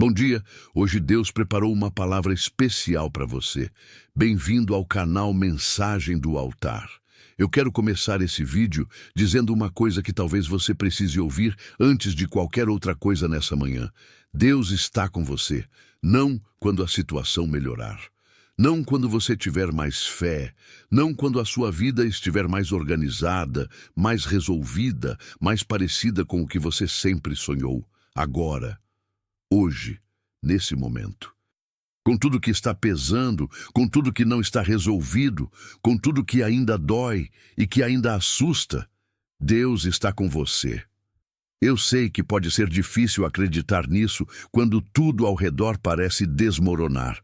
Bom dia! Hoje Deus preparou uma palavra especial para você. Bem-vindo ao canal Mensagem do Altar. Eu quero começar esse vídeo dizendo uma coisa que talvez você precise ouvir antes de qualquer outra coisa nessa manhã. Deus está com você, não quando a situação melhorar. Não quando você tiver mais fé, não quando a sua vida estiver mais organizada, mais resolvida, mais parecida com o que você sempre sonhou. Agora. Hoje, nesse momento. Com tudo que está pesando, com tudo que não está resolvido, com tudo que ainda dói e que ainda assusta, Deus está com você. Eu sei que pode ser difícil acreditar nisso quando tudo ao redor parece desmoronar,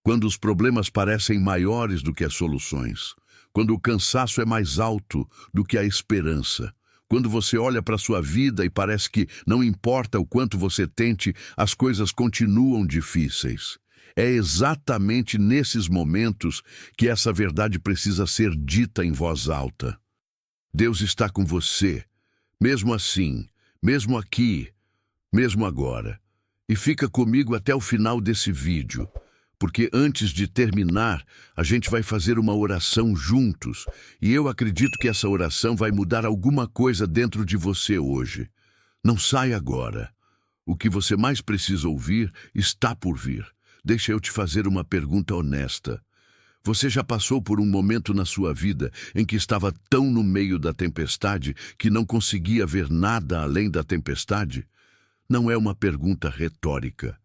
quando os problemas parecem maiores do que as soluções, quando o cansaço é mais alto do que a esperança. Quando você olha para a sua vida e parece que não importa o quanto você tente, as coisas continuam difíceis. É exatamente nesses momentos que essa verdade precisa ser dita em voz alta. Deus está com você, mesmo assim, mesmo aqui, mesmo agora. E fica comigo até o final desse vídeo, porque antes de terminar, a gente vai fazer uma oração juntos, e eu acredito que essa oração vai mudar alguma coisa dentro de você hoje. Não saia agora. O que você mais precisa ouvir está por vir. Deixa eu te fazer uma pergunta honesta. Você já passou por um momento na sua vida em que estava tão no meio da tempestade que não conseguia ver nada além da tempestade? Não é uma pergunta retórica.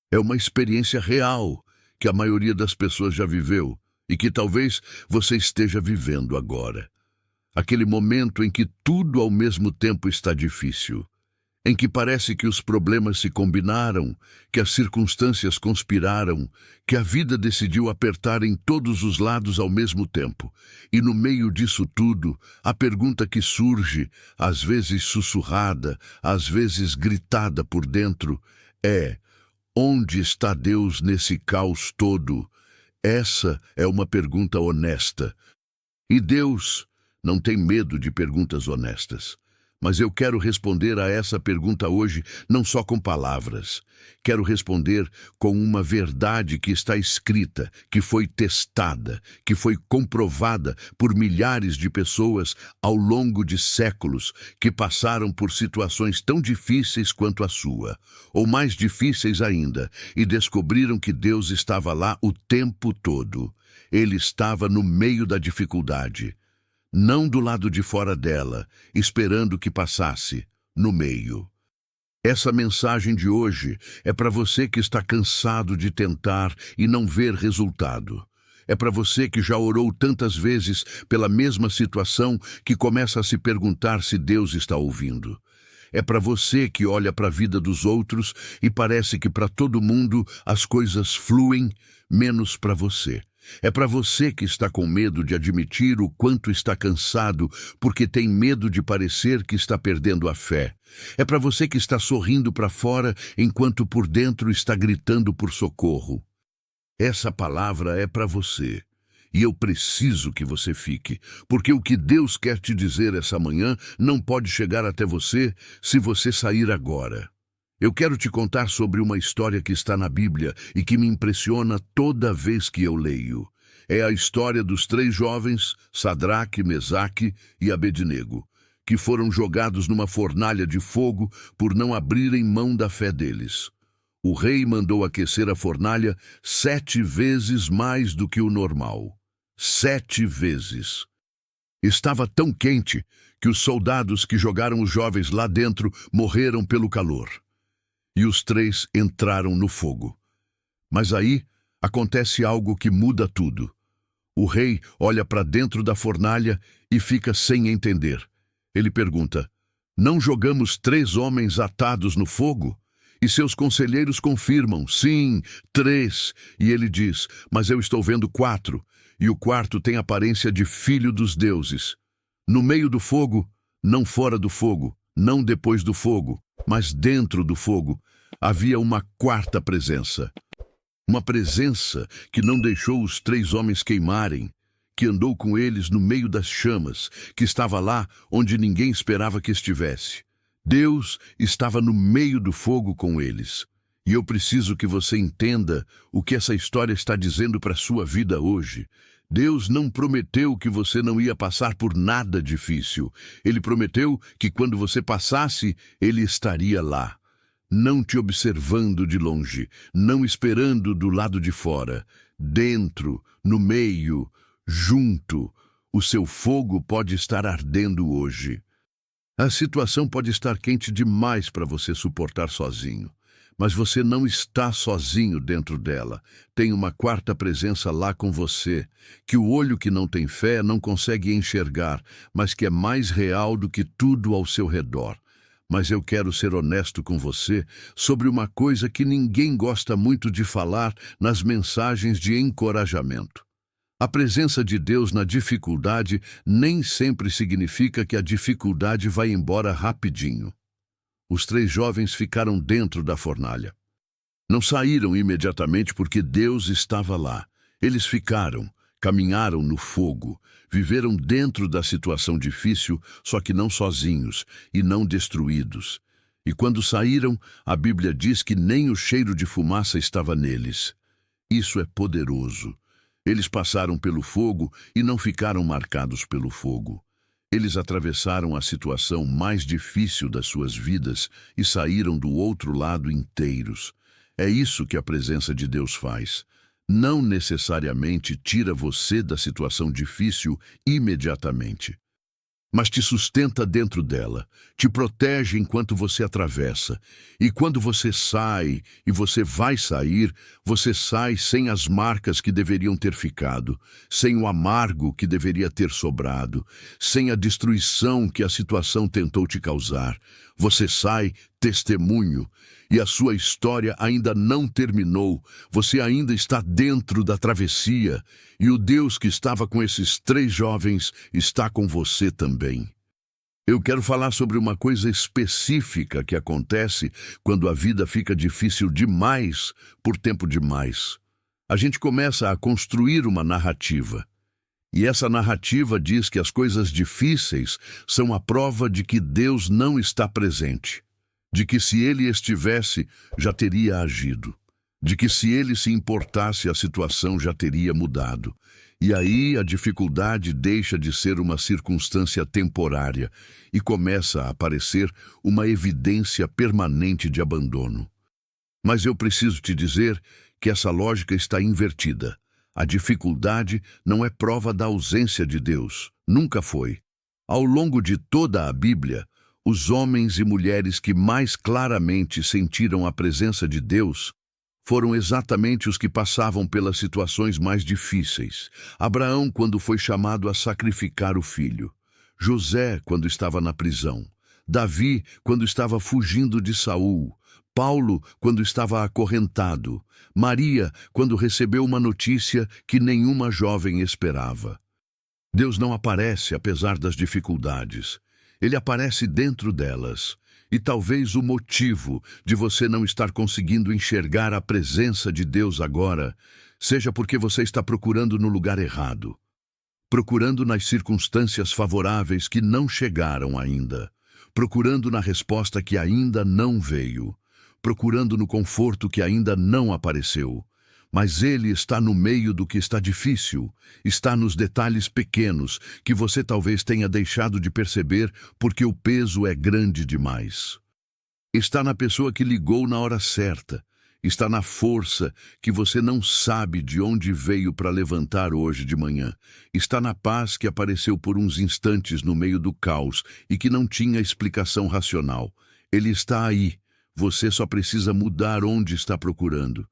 É uma experiência real que a maioria das pessoas já viveu e que talvez você esteja vivendo agora. Aquele momento em que tudo ao mesmo tempo está difícil, em que parece que os problemas se combinaram, que as circunstâncias conspiraram, que a vida decidiu apertar em todos os lados ao mesmo tempo. E no meio disso tudo, a pergunta que surge, às vezes sussurrada, às vezes gritada por dentro, é: onde está Deus nesse caos todo? Essa é uma pergunta honesta. E Deus não tem medo de perguntas honestas. Mas eu quero responder a essa pergunta hoje não só com palavras. Quero responder com uma verdade que está escrita, que foi testada, que foi comprovada por milhares de pessoas ao longo de séculos que passaram por situações tão difíceis quanto a sua, ou mais difíceis ainda, e descobriram que Deus estava lá o tempo todo. Ele estava no meio da dificuldade. Não do lado de fora dela, esperando que passasse, no meio. Essa mensagem de hoje é para você que está cansado de tentar e não ver resultado. É para você que já orou tantas vezes pela mesma situação que começa a se perguntar se Deus está ouvindo. É para você que olha para a vida dos outros e parece que para todo mundo as coisas fluem, menos para você. É para você que está com medo de admitir o quanto está cansado, porque tem medo de parecer que está perdendo a fé. É para você que está sorrindo para fora, enquanto por dentro está gritando por socorro. Essa palavra é para você. E eu preciso que você fique, porque o que Deus quer te dizer essa manhã não pode chegar até você se você sair agora. Eu quero te contar sobre uma história que está na Bíblia e que me impressiona toda vez que eu leio. É a história dos 3 jovens, Sadraque, Mesaque e Abednego, que foram jogados numa fornalha de fogo por não abrirem mão da fé deles. O rei mandou aquecer a fornalha 7 vezes mais do que o normal. 7 vezes. Estava tão quente que os soldados que jogaram os jovens lá dentro morreram pelo calor. E os 3 entraram no fogo. Mas aí acontece algo que muda tudo. O rei olha para dentro da fornalha e fica sem entender. Ele pergunta: não jogamos 3 homens atados no fogo? E seus conselheiros confirmam: sim, 3. E ele diz: mas eu estou vendo 4. E o quarto tem aparência de filho dos deuses. No meio do fogo, não fora do fogo, não depois do fogo, mas dentro do fogo, havia uma 4ª presença. Uma presença que não deixou os 3 homens queimarem, que andou com eles no meio das chamas, que estava lá onde ninguém esperava que estivesse. Deus estava no meio do fogo com eles. E eu preciso que você entenda o que essa história está dizendo para a sua vida hoje. Deus não prometeu que você não ia passar por nada difícil. Ele prometeu que quando você passasse, Ele estaria lá. Não te observando de longe, não esperando do lado de fora. Dentro, no meio, junto. O seu fogo pode estar ardendo hoje. A situação pode estar quente demais para você suportar sozinho. Mas você não está sozinho dentro dela. Tem uma quarta presença lá com você, que o olho que não tem fé não consegue enxergar, mas que é mais real do que tudo ao seu redor. Mas eu quero ser honesto com você sobre uma coisa que ninguém gosta muito de falar nas mensagens de encorajamento. A presença de Deus na dificuldade nem sempre significa que a dificuldade vai embora rapidinho. Os 3 jovens ficaram dentro da fornalha. Não saíram imediatamente porque Deus estava lá. Eles ficaram, caminharam no fogo, viveram dentro da situação difícil, só que não sozinhos e não destruídos. E quando saíram, a Bíblia diz que nem o cheiro de fumaça estava neles. Isso é poderoso. Eles passaram pelo fogo e não ficaram marcados pelo fogo. Eles atravessaram a situação mais difícil das suas vidas e saíram do outro lado inteiros. É isso que a presença de Deus faz. Não necessariamente tira você da situação difícil imediatamente, mas te sustenta dentro dela, te protege enquanto você atravessa. E quando você sai, e você vai sair, você sai sem as marcas que deveriam ter ficado, sem o amargo que deveria ter sobrado, sem a destruição que a situação tentou te causar. Você sai testemunho, e a sua história ainda não terminou. Você ainda está dentro da travessia, e o Deus que estava com esses 3 jovens está com você também. Eu quero falar sobre uma coisa específica que acontece quando a vida fica difícil demais por tempo demais. A gente começa a construir uma narrativa. E essa narrativa diz que as coisas difíceis são a prova de que Deus não está presente. De que se Ele estivesse, já teria agido. De que se Ele se importasse, a situação já teria mudado. E aí a dificuldade deixa de ser uma circunstância temporária e começa a aparecer uma evidência permanente de abandono. Mas eu preciso te dizer que essa lógica está invertida. A dificuldade não é prova da ausência de Deus. Nunca foi. Ao longo de toda a Bíblia, os homens e mulheres que mais claramente sentiram a presença de Deus foram exatamente os que passavam pelas situações mais difíceis. Abraão, quando foi chamado a sacrificar o filho. José, quando estava na prisão. Davi, quando estava fugindo de Saul. Paulo, quando estava acorrentado. Maria, quando recebeu uma notícia que nenhuma jovem esperava. Deus não aparece apesar das dificuldades. Ele aparece dentro delas. E talvez o motivo de você não estar conseguindo enxergar a presença de Deus agora seja porque você está procurando no lugar errado. Procurando nas circunstâncias favoráveis que não chegaram ainda. Procurando na resposta que ainda não veio. Procurando no conforto que ainda não apareceu. Mas Ele está no meio do que está difícil, está nos detalhes pequenos que você talvez tenha deixado de perceber porque o peso é grande demais. Está na pessoa que ligou na hora certa, está na força que você não sabe de onde veio para levantar hoje de manhã, está na paz que apareceu por uns instantes no meio do caos e que não tinha explicação racional. Ele está aí, você só precisa mudar onde está procurando.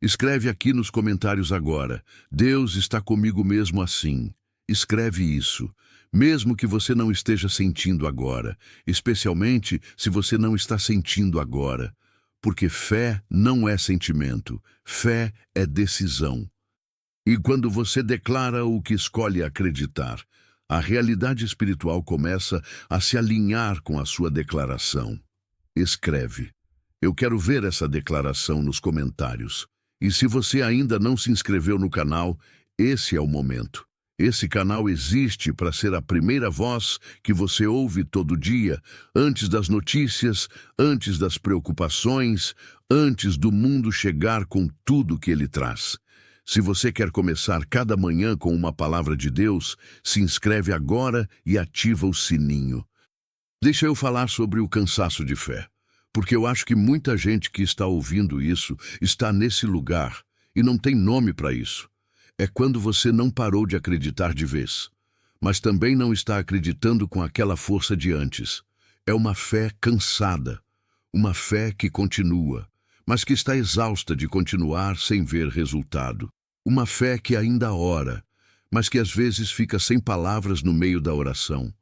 Escreve aqui nos comentários agora, Deus está comigo mesmo assim. Escreve isso, mesmo que você não esteja sentindo agora, especialmente se você não está sentindo agora. Porque fé não é sentimento, fé é decisão. E quando você declara o que escolhe acreditar, a realidade espiritual começa a se alinhar com a sua declaração. Escreve. Eu quero ver essa declaração nos comentários. E se você ainda não se inscreveu no canal, esse é o momento. Esse canal existe para ser a primeira voz que você ouve todo dia, antes das notícias, antes das preocupações, antes do mundo chegar com tudo que ele traz. Se você quer começar cada manhã com uma palavra de Deus, se inscreve agora e ativa o sininho. Deixa eu falar sobre o cansaço de fé, porque eu acho que muita gente que está ouvindo isso está nesse lugar e não tem nome para isso. É quando você não parou de acreditar de vez, mas também não está acreditando com aquela força de antes. É uma fé cansada, uma fé que continua, mas que está exausta de continuar sem ver resultado. Uma fé que ainda ora, mas que às vezes fica sem palavras no meio da oração.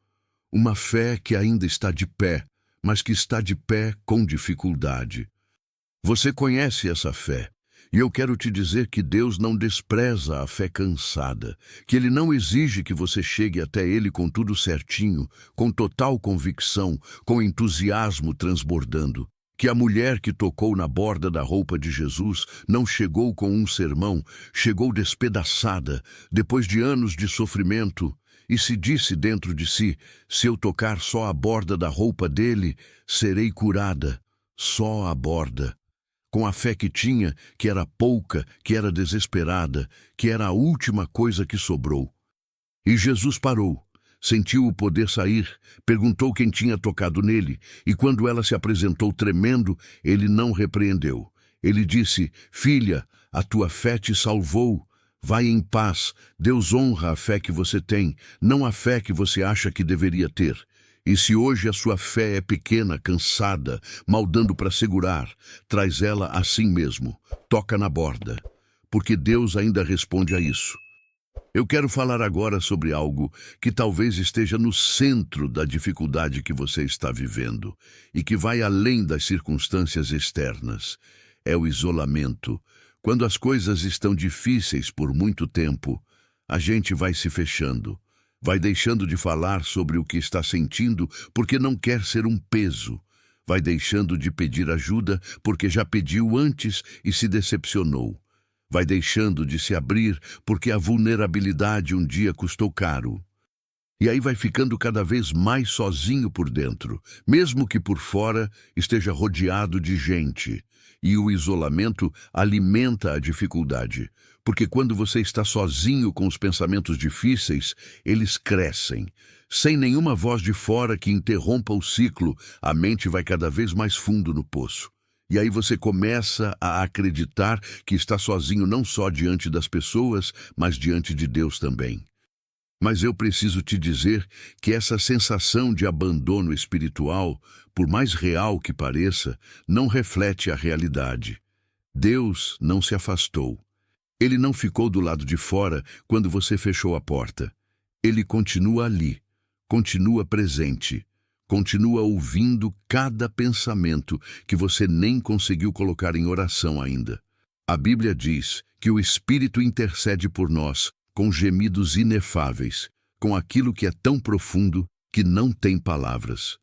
Uma fé que ainda está de pé, mas que está de pé com dificuldade. Você conhece essa fé, e eu quero te dizer que Deus não despreza a fé cansada, que Ele não exige que você chegue até Ele com tudo certinho, com total convicção, com entusiasmo transbordando. Que a mulher que tocou na borda da roupa de Jesus não chegou com um sermão, chegou despedaçada, depois de anos de sofrimento, e se disse dentro de si: se eu tocar só a borda da roupa dele, serei curada. Só a borda. Com a fé que tinha, que era pouca, que era desesperada, que era a última coisa que sobrou. E Jesus parou. Sentiu o poder sair, perguntou quem tinha tocado nele, e quando ela se apresentou tremendo, ele não repreendeu. Ele disse: filha, a tua fé te salvou. Vai em paz. Deus honra a fé que você tem, não a fé que você acha que deveria ter. E se hoje a sua fé é pequena, cansada, mal dando para segurar, traz ela assim mesmo, toca na borda, porque Deus ainda responde a isso. Eu quero falar agora sobre algo que talvez esteja no centro da dificuldade que você está vivendo e que vai além das circunstâncias externas. É o isolamento. Quando as coisas estão difíceis por muito tempo, a gente vai se fechando, vai deixando de falar sobre o que está sentindo porque não quer ser um peso, vai deixando de pedir ajuda porque já pediu antes e se decepcionou. Vai deixando de se abrir porque a vulnerabilidade um dia custou caro. E aí vai ficando cada vez mais sozinho por dentro, mesmo que por fora esteja rodeado de gente. E o isolamento alimenta a dificuldade, porque quando você está sozinho com os pensamentos difíceis, eles crescem. Sem nenhuma voz de fora que interrompa o ciclo, a mente vai cada vez mais fundo no poço. E aí você começa a acreditar que está sozinho não só diante das pessoas, mas diante de Deus também. Mas eu preciso te dizer que essa sensação de abandono espiritual, por mais real que pareça, não reflete a realidade. Deus não se afastou. Ele não ficou do lado de fora quando você fechou a porta. Ele continua ali, continua presente. Continua ouvindo cada pensamento que você nem conseguiu colocar em oração ainda. A Bíblia diz que o Espírito intercede por nós com gemidos inefáveis, com aquilo que é tão profundo que não tem palavras.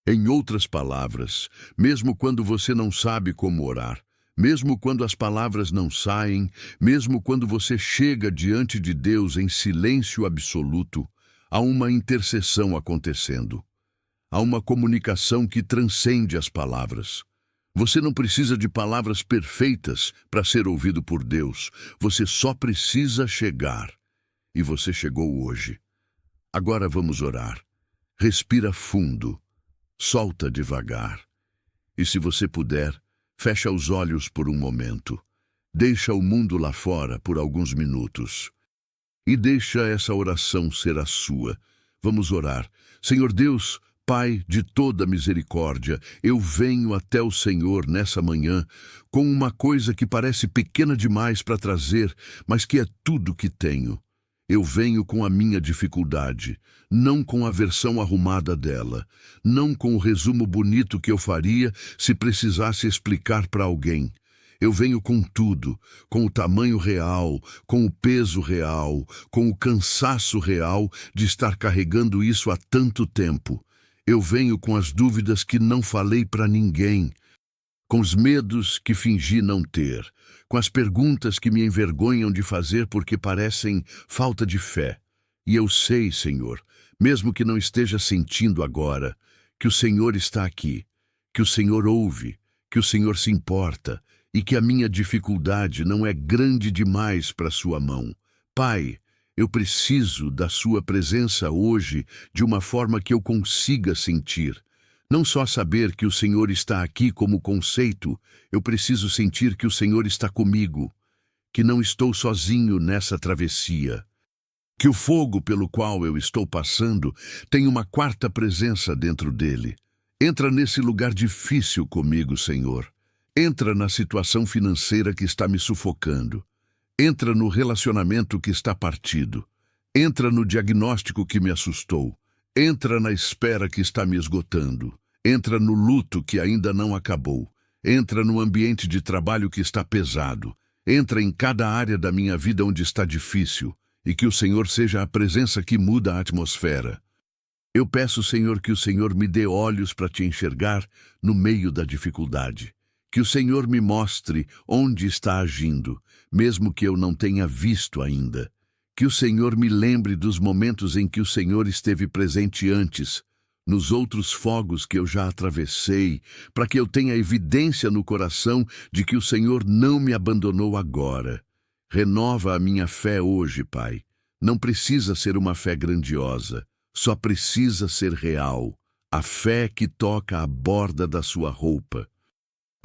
Em outras palavras, mesmo quando você não sabe como orar, mesmo quando as palavras não saem, mesmo quando você chega diante de Deus em silêncio absoluto, há uma intercessão acontecendo. Há uma comunicação que transcende as palavras. Você não precisa de palavras perfeitas para ser ouvido por Deus. Você só precisa chegar. E você chegou hoje. Agora vamos orar. Respira fundo. Solta devagar. E se você puder, fecha os olhos por um momento. Deixa o mundo lá fora por alguns minutos. E deixa essa oração ser a sua. Vamos orar. Senhor Deus, Pai de toda misericórdia, eu venho até o Senhor nessa manhã com uma coisa que parece pequena demais para trazer, mas que é tudo que tenho. Eu venho com a minha dificuldade, não com a versão arrumada dela, não com o resumo bonito que eu faria se precisasse explicar para alguém. Eu venho com tudo, com o tamanho real, com o peso real, com o cansaço real de estar carregando isso há tanto tempo. Eu venho com as dúvidas que não falei para ninguém. com os medos que fingi não ter, com as perguntas que me envergonham de fazer porque parecem falta de fé. E eu sei, Senhor, mesmo que não esteja sentindo agora, que o Senhor está aqui, que o Senhor ouve, que o Senhor se importa e que a minha dificuldade não é grande demais para a sua mão. Pai, eu preciso da sua presença hoje de uma forma que eu consiga sentir. Não só saber que o Senhor está aqui como conceito, eu preciso sentir que o Senhor está comigo, que não estou sozinho nessa travessia, que o fogo pelo qual eu estou passando tem uma quarta presença dentro dele. Entra nesse lugar difícil comigo, Senhor. Entra na situação financeira que está me sufocando. Entra no relacionamento que está partido. Entra no diagnóstico que me assustou. Entra na espera que está me esgotando. Entra no luto que ainda não acabou. Entra no ambiente de trabalho que está pesado. Entra em cada área da minha vida onde está difícil. E que o Senhor seja a presença que muda a atmosfera. Eu peço, Senhor, que o Senhor me dê olhos para te enxergar no meio da dificuldade. Que o Senhor me mostre onde está agindo, mesmo que eu não tenha visto ainda. Que o Senhor me lembre dos momentos em que o Senhor esteve presente antes, nos outros fogos que eu já atravessei, para que eu tenha evidência no coração de que o Senhor não me abandonou agora. Renova a minha fé hoje, Pai. Não precisa ser uma fé grandiosa, só precisa ser real. A fé que toca a borda da sua roupa.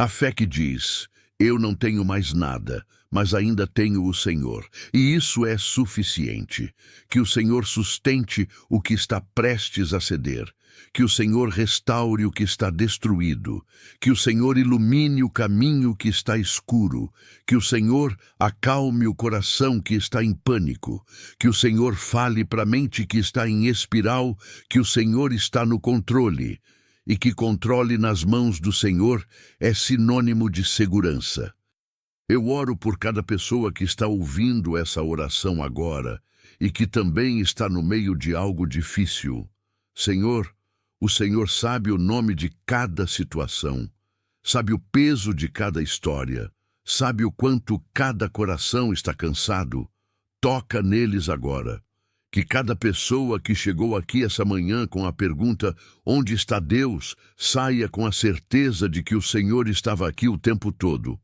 A fé que diz, eu não tenho mais nada, mas ainda tenho o Senhor, e isso é suficiente. Que o Senhor sustente o que está prestes a ceder, que o Senhor restaure o que está destruído, que o Senhor ilumine o caminho que está escuro, que o Senhor acalme o coração que está em pânico, que o Senhor fale para a mente que está em espiral, que o Senhor está no controle, e que controle nas mãos do Senhor é sinônimo de segurança. Eu oro por cada pessoa que está ouvindo essa oração agora e que também está no meio de algo difícil. Senhor, o Senhor sabe o nome de cada situação, sabe o peso de cada história, sabe o quanto cada coração está cansado. Toca neles agora. Que cada pessoa que chegou aqui essa manhã com a pergunta onde está Deus, saia com a certeza de que o Senhor estava aqui o tempo todo.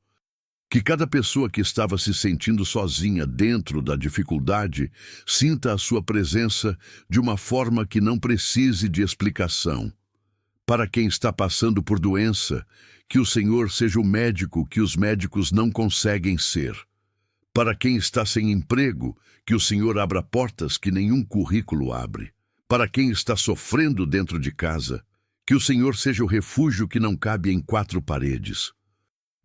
Que cada pessoa que estava se sentindo sozinha dentro da dificuldade sinta a sua presença de uma forma que não precise de explicação. Para quem está passando por doença, que o Senhor seja o médico que os médicos não conseguem ser. Para quem está sem emprego, que o Senhor abra portas que nenhum currículo abre. Para quem está sofrendo dentro de casa, que o Senhor seja o refúgio que não cabe em quatro paredes.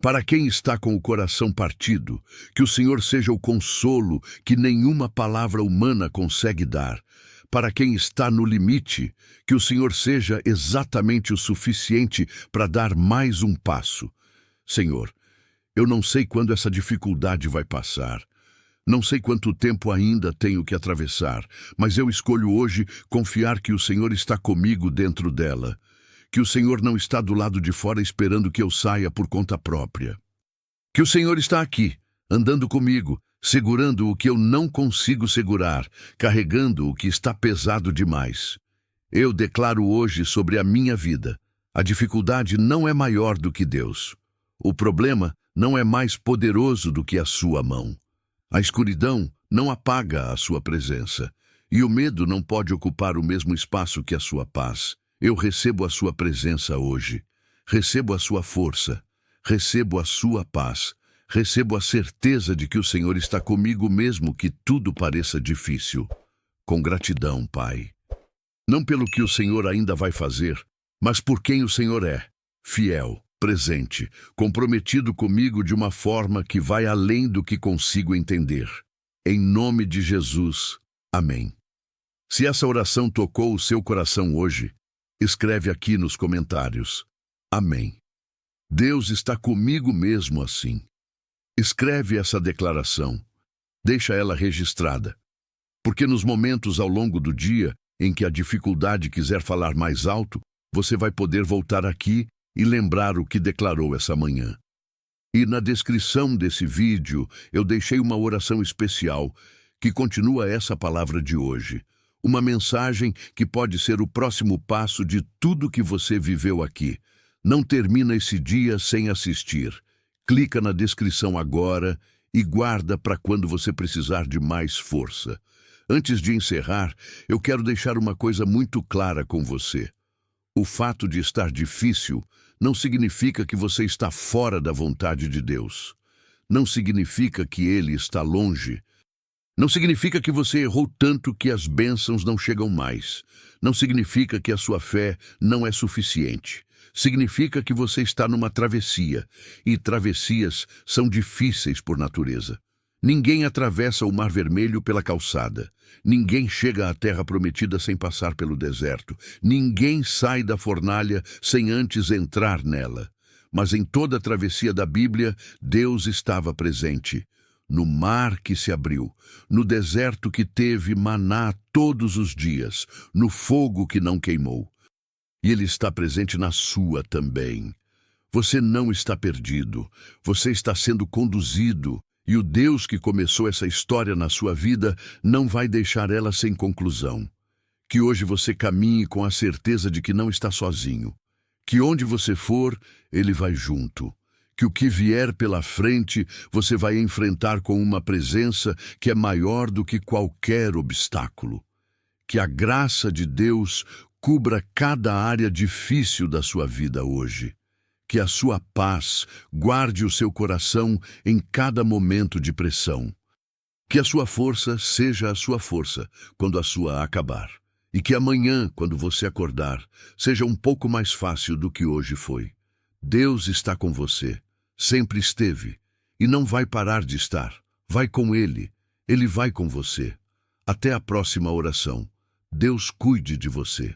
Para quem está com o coração partido, que o Senhor seja o consolo que nenhuma palavra humana consegue dar. Para quem está no limite, que o Senhor seja exatamente o suficiente para dar mais um passo. Senhor, eu não sei quando essa dificuldade vai passar. Não sei quanto tempo ainda tenho que atravessar, mas eu escolho hoje confiar que o Senhor está comigo dentro dela. Que o Senhor não está do lado de fora esperando que eu saia por conta própria. Que o Senhor está aqui, andando comigo, segurando o que eu não consigo segurar, carregando o que está pesado demais. Eu declaro hoje sobre a minha vida: a dificuldade não é maior do que Deus. O problema não é mais poderoso do que a sua mão. A escuridão não apaga a sua presença, e o medo não pode ocupar o mesmo espaço que a sua paz. Eu recebo a sua presença hoje, recebo a sua força, recebo a sua paz, recebo a certeza de que o Senhor está comigo mesmo que tudo pareça difícil. Com gratidão, Pai. Não pelo que o Senhor ainda vai fazer, mas por quem o Senhor é, fiel, presente, comprometido comigo de uma forma que vai além do que consigo entender. Em nome de Jesus. Amém. Se essa oração tocou o seu coração hoje, escreve aqui nos comentários. Amém. Deus está comigo mesmo assim. Escreve essa declaração. Deixa ela registrada. Porque nos momentos ao longo do dia em que a dificuldade quiser falar mais alto, você vai poder voltar aqui e lembrar o que declarou essa manhã. E na descrição desse vídeo eu deixei uma oração especial que continua essa palavra de hoje. Uma mensagem que pode ser o próximo passo de tudo que você viveu aqui. Não termina esse dia sem assistir. Clica na descrição agora e guarda para quando você precisar de mais força. Antes de encerrar, eu quero deixar uma coisa muito clara com você. O fato de estar difícil não significa que você está fora da vontade de Deus. Não significa que Ele está longe. Não significa que você errou tanto que as bênçãos não chegam mais. Não significa que a sua fé não é suficiente. Significa que você está numa travessia, e travessias são difíceis por natureza. Ninguém atravessa o Mar Vermelho pela calçada. Ninguém chega à Terra Prometida sem passar pelo deserto. Ninguém sai da fornalha sem antes entrar nela. Mas em toda a travessia da Bíblia, Deus estava presente. No mar que se abriu, no deserto que teve maná todos os dias, no fogo que não queimou. E Ele está presente na sua também. Você não está perdido. Você está sendo conduzido. E o Deus que começou essa história na sua vida não vai deixar ela sem conclusão. Que hoje você caminhe com a certeza de que não está sozinho. Que onde você for, Ele vai junto. Que o que vier pela frente, você vai enfrentar com uma presença que é maior do que qualquer obstáculo. Que a graça de Deus cubra cada área difícil da sua vida hoje. Que a sua paz guarde o seu coração em cada momento de pressão. Que a sua força seja a sua força quando a sua acabar. E que amanhã, quando você acordar, seja um pouco mais fácil do que hoje foi. Deus está com você, sempre esteve, e não vai parar de estar. Vai com Ele, Ele vai com você. Até a próxima oração. Deus cuide de você.